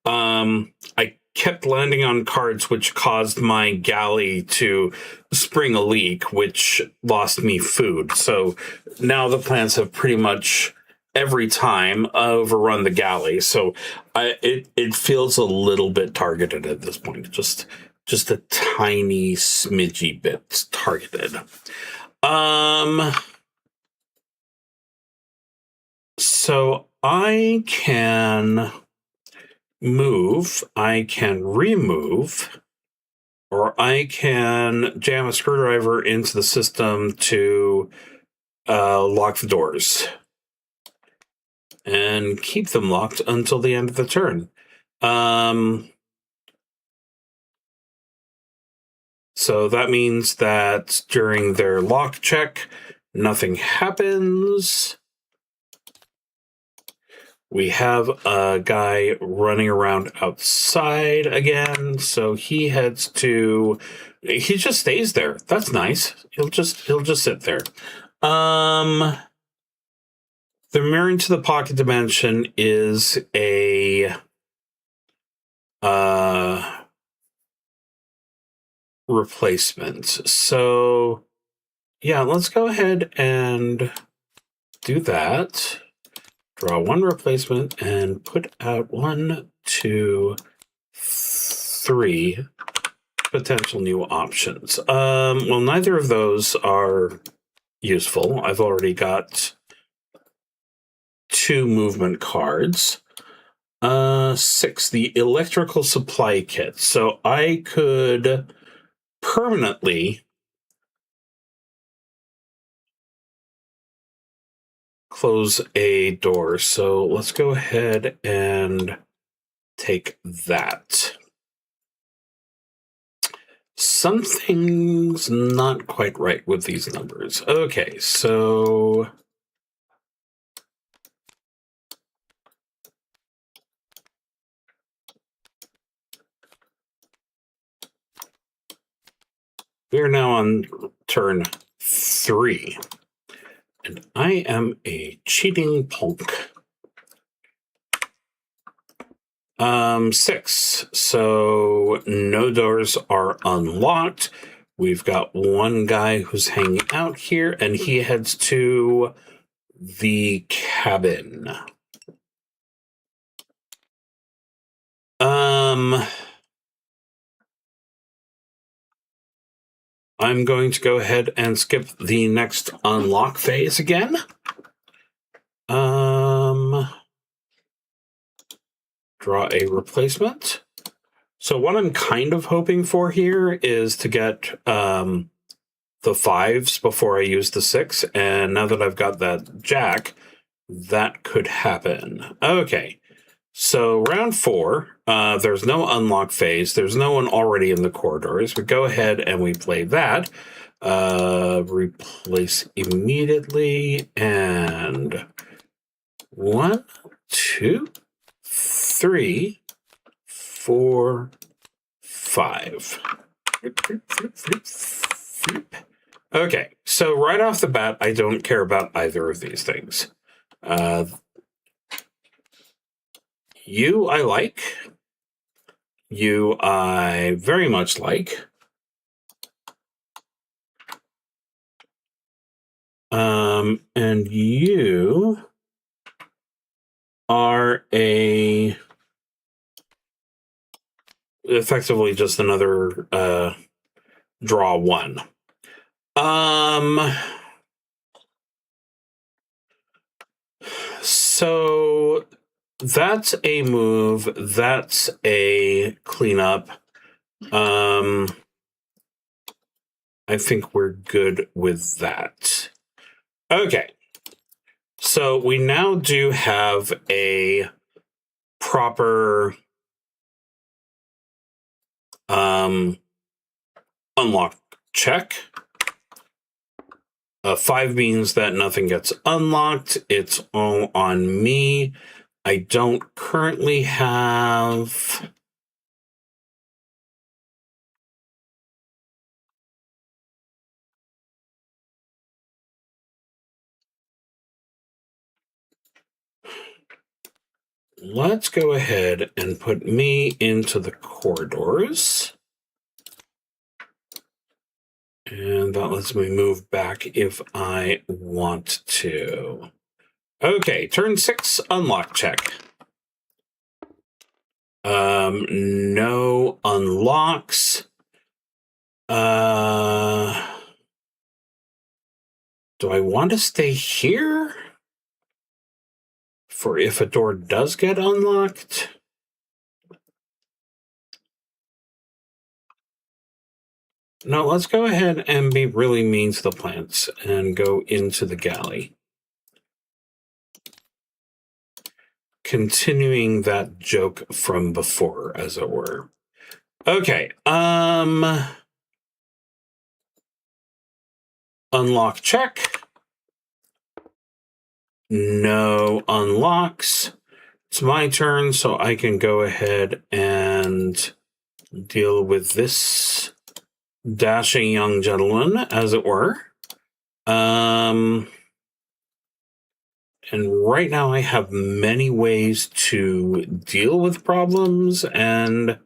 I kept landing on cards which caused my galley to spring a leak, which lost me food. So now the plants have pretty much every time overrun the galley. So it feels a little bit targeted at this point. Just a tiny smidgy bit targeted. So I can move, I can remove, or I can jam a screwdriver into the system to lock the doors and keep them locked until the end of the turn. So that means that during their lock check, nothing happens. We have a guy running around outside again, so he heads to. He just stays there. That's nice. He'll just sit there. The mirror into the pocket dimension is a replacements. So yeah, let's go ahead and do that. Draw one replacement and put out 1, 2, 3 potential new options. Well, neither of those are useful. I've already got 2 movement cards. 6, the electrical supply kit. So I could permanently close a door. So let's go ahead and take that. Something's not quite right with these numbers. Okay, so we're now on turn 3. And I am a cheating punk. 6. So no doors are unlocked. We've got one guy who's hanging out here, and he heads to the cabin. I'm going to go ahead and skip the next unlock phase again. Draw a replacement. So what I'm kind of hoping for here is to get the 5s before I use the 6, and now that I've got that jack, that could happen. Okay, so round 4, there's no unlock phase, there's no one already in the corridors. We go ahead and we play that. Replace immediately, and 1, 2, 3, 4, 5. Okay, so right off the bat, I don't care about either of these things. You I like. You I very much like. And you are effectively just another draw 1. So that's a move. That's a cleanup. I think we're good with that. Okay. So we now do have a proper unlock check. 5 means that nothing gets unlocked. It's all on me. I don't currently have... Let's go ahead and put me into the corridors. And that lets me move back if I want to. Okay, turn 6, unlock check. No unlocks. Do I want to stay here? For if a door does get unlocked? No, let's go ahead and be really mean to the plants and go into the galley. Continuing that joke from before, as it were. Okay, unlock check. No unlocks. It's my turn, so I can go ahead and deal with this dashing young gentleman, as it were. And And right now I have many ways to deal with problems and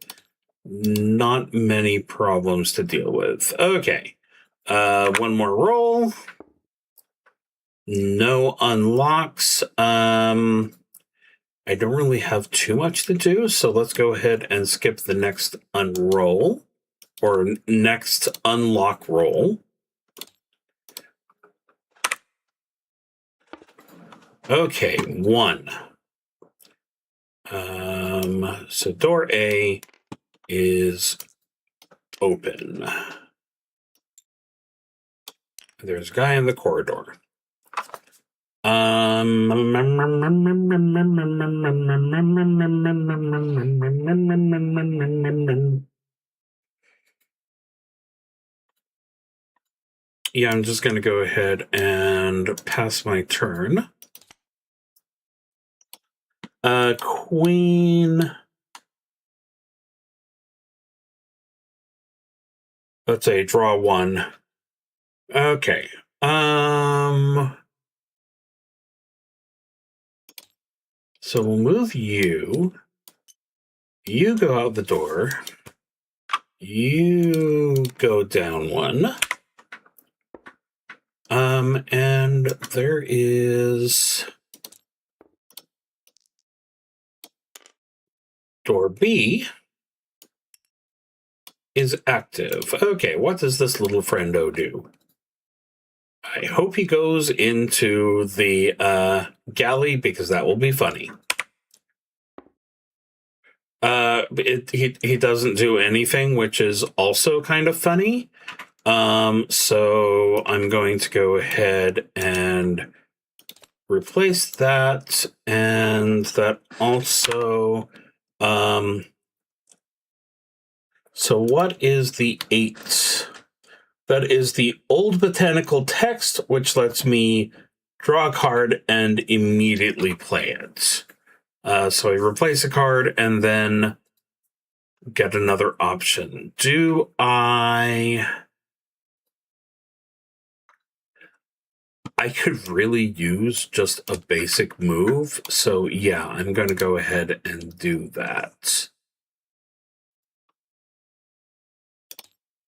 not many problems to deal with. Okay. One more roll. No unlocks. I don't really have too much to do, so let's go ahead and skip the next unroll or next unlock roll. Okay, 1. So door A is open. There's a guy in the corridor. Yeah, I'm just going to go ahead and pass my turn. Queen. Let's say draw 1. Okay. So we'll move you. You go out the door. You go down 1. And there is door B is active. Okay, what does this little friendo do? I hope he goes into the galley because that will be funny. He doesn't do anything, which is also kind of funny. So I'm going to go ahead and replace that, and that also. So what is the 8? That is the old botanical text, which lets me draw a card and immediately play it. So I replace a card and then get another option. Do I could really use just a basic move. So yeah, I'm going to go ahead and do that.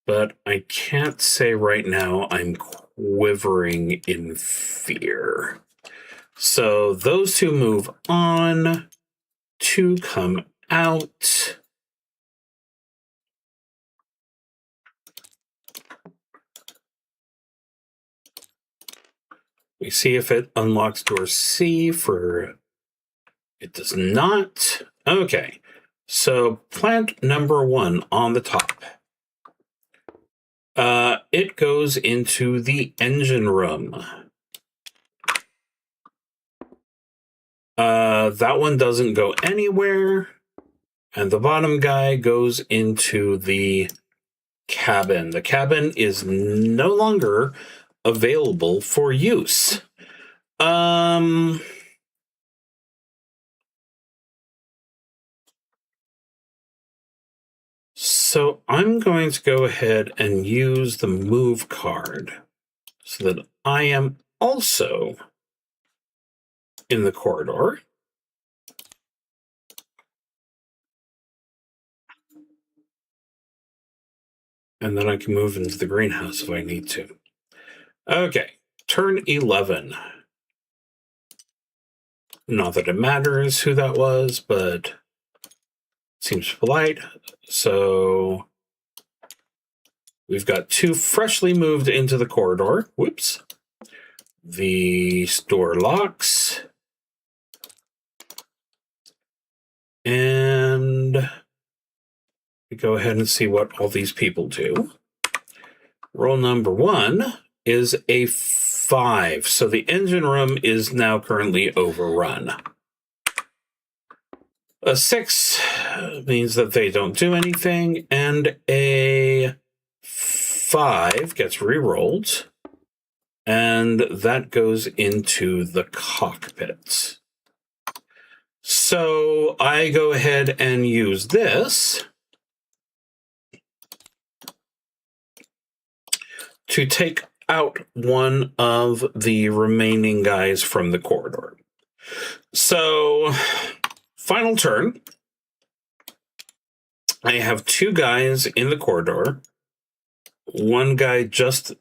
But I can't say right now I'm quivering in fear. So those 2 move on. 2 come out. We see if it unlocks door C for... It does not. Okay. So plant number 1 on the top. It goes into the engine room. That one doesn't go anywhere. And the bottom guy goes into the cabin. The cabin is no longer available for use. So I'm going to go ahead and use the move card so that I am also in the corridor. And then I can move into the greenhouse if I need to. Okay, turn 11. Not that it matters who that was, but seems polite. So we've got 2 freshly moved into the corridor. Whoops. The door locks. And we go ahead and see what all these people do. Roll number 1 is a 5. So the engine room is now currently overrun. A 6 means that they don't do anything, and a 5 gets re-rolled, and that goes into the cockpit. So I go ahead and use this to take out one of the remaining guys from the corridor. So, final turn. I have two guys in the corridor. One guy just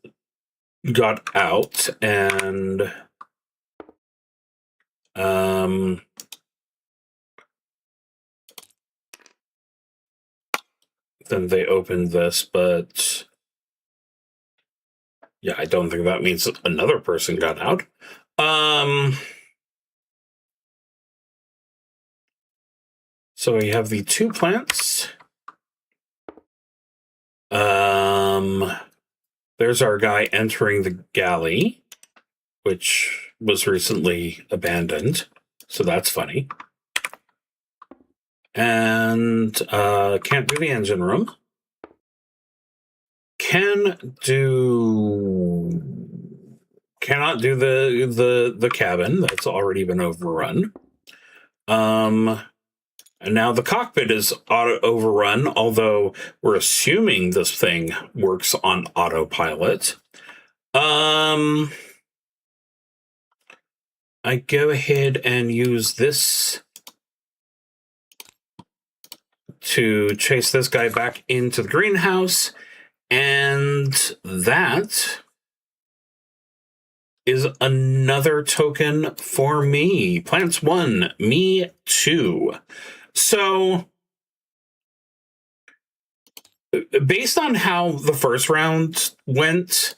got out, and then they opened this, but yeah, I don't think that means another person got out. So we have the two plants. There's our guy entering the galley, which was recently abandoned. So that's funny. And can't do the engine room. Cannot do the cabin. That's already been overrun. And now the cockpit is overrun, although we're assuming this thing works on autopilot. I go ahead and use this to chase this guy back into the greenhouse, and that is another token for me. Plants 1, me 2. So, based on how the first round went,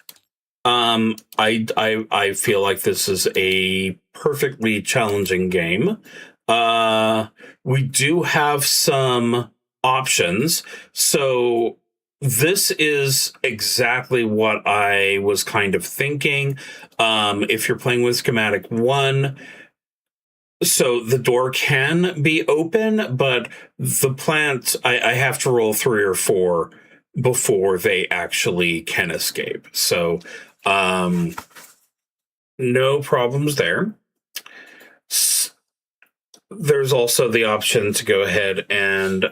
I feel like this is a perfectly challenging game. We do have some options, so this is exactly what I was kind of thinking. If you're playing with schematic 1, so the door can be open, but the plant, I have to roll 3 or 4 before they actually can escape. So no problems there. There's also the option to go ahead and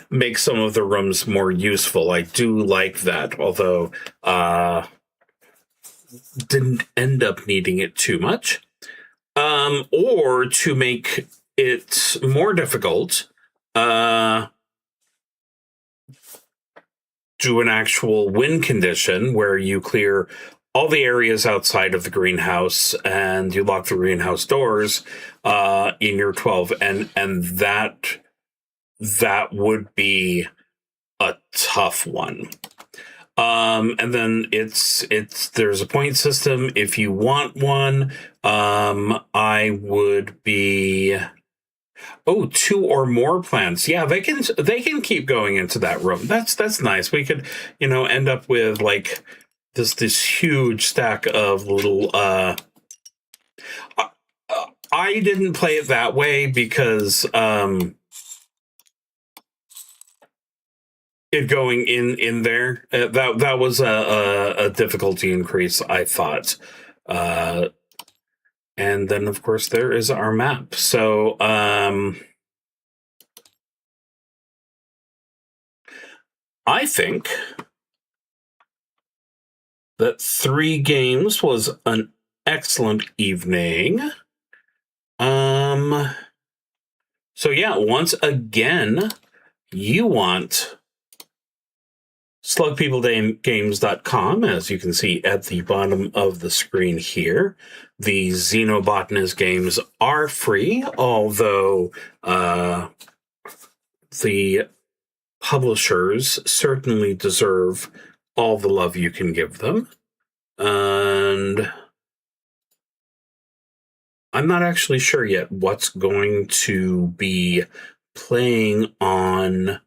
make some of the rooms more useful. I do like that, although didn't end up needing it too much. Or to make it more difficult, do an actual win condition where you clear all the areas outside of the greenhouse and you lock the greenhouse doors in your 12, and that would be a tough one. And then there's a point system if you want one. I would be 2 or more plants. Yeah, they can keep going into that room. That's nice. We could, end up with like this huge stack of little I didn't play it that way because it going in there, that was a difficulty increase, I thought. And then of course there is our map. So I think that 3 games was an excellent evening. So yeah, once again, you want slugpeoplegames.com, as you can see at the bottom of the screen here. The Xenobotanist games are free, although the publishers certainly deserve all the love you can give them. And I'm not actually sure yet what's going to be playing on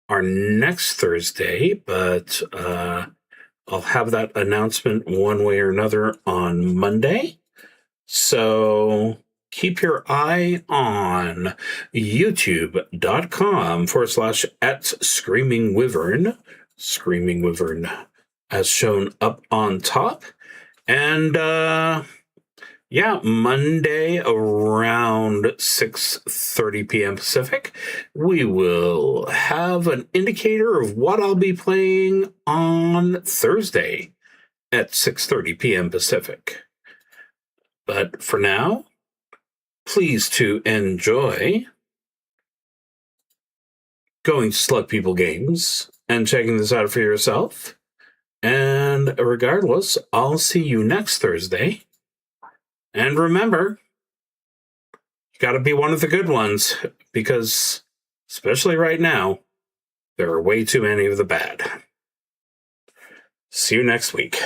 our next Thursday, but I'll have that announcement one way or another on Monday. So keep your eye on youtube.com/@ScreamingWyvern, ScreamingWyvern as shown up on top. And Monday around 6:30 p.m. Pacific, we will have an indicator of what I'll be playing on Thursday at 6:30 p.m. Pacific. But for now, please to enjoy going to Slug People Games and checking this out for yourself. And regardless, I'll see you next Thursday. And remember, you gotta be one of the good ones, because, especially right now, there are way too many of the bad. See you next week.